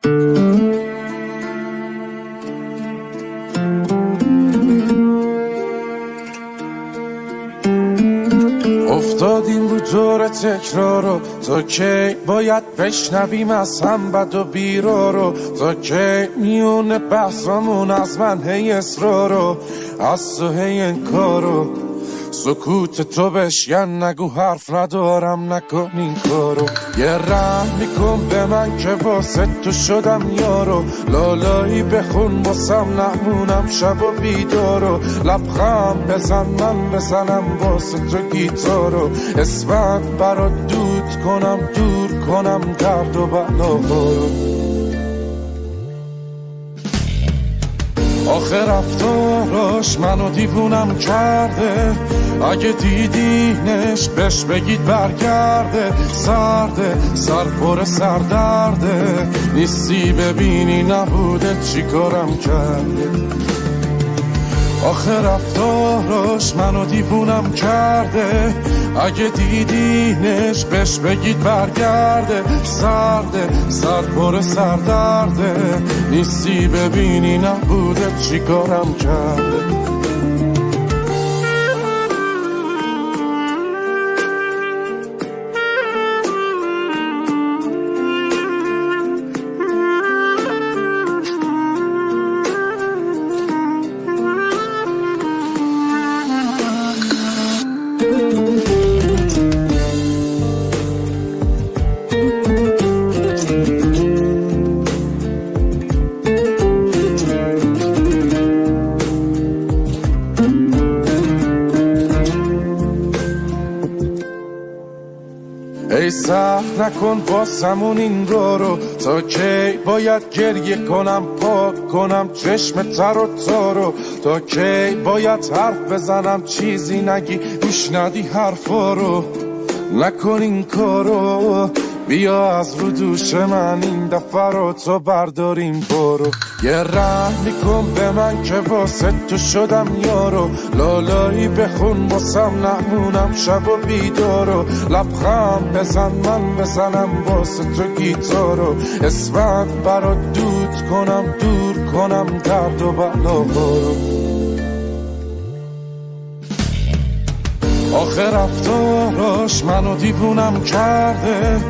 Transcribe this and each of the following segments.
افتادیم رو دور تکرارو، تا کی باید بشنویم از هم بد و بیرارو؟ تا کی میونه بحثامون از من هی اصرارو، از تو هی انکارو؟ سکوت تو بشکن، نگو حرف ندارم، نکن این کارو. یه رحم میکن به من که واسه تو شدم یارو، لالایی بخون واسم نمونم شب و بیدارو. لبخند بزن من بزنم واسه تو گیتارو، اسمت برات دود کنم، دور کنم درد و بلاهارو. آخه رفتاراش منو دیوونم کرده، اگه دیدینش بهش بگید برگرده. سرده سر پر سردرده، نیستی ببینی نبوده چی کارم کرده. آخه رفتاراش منو دیوونم کرده، اگه دیدینش بهش بگید برگرده. سرده سر پر سردرده، نیستی ببینی نبوده چی کارم کرده. ای سهر نکن باسمون این رو، تا کی باید گریه کنم پاک کنم چشم تر و تارو؟ تا کی باید حرف بزنم چیزی نگی گوش ندی حرفا رو؟ نکن این کارو، بیا از رو دوش من این دفعه رو تو برداریم برو. یه رحم میکن به من که واسه تو شدم یارو، لالایی بخون واسم نمونم شب و بیدارو. لبخند بزن من بزنم واسه تو گیتارو، اسمت برات دود کنم، دور کنم درد و بلاهارو. آخه رفتاراش منو دیوونم کرده،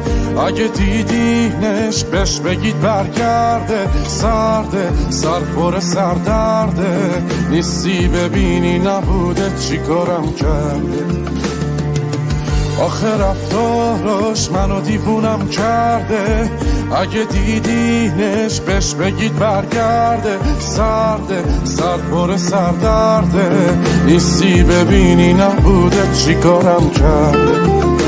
اگه دیدینش بهش بگید برگرده. سرده سر پر سردرده، نیستی ببینی نبوده چی کارم کرده. آخه رفتاراش منو دیوونم کرده، اگه دیدینش بهش بگید برگرده. سرده سر پر سردرده، نیستی ببینی نبوده چی کارم کرده.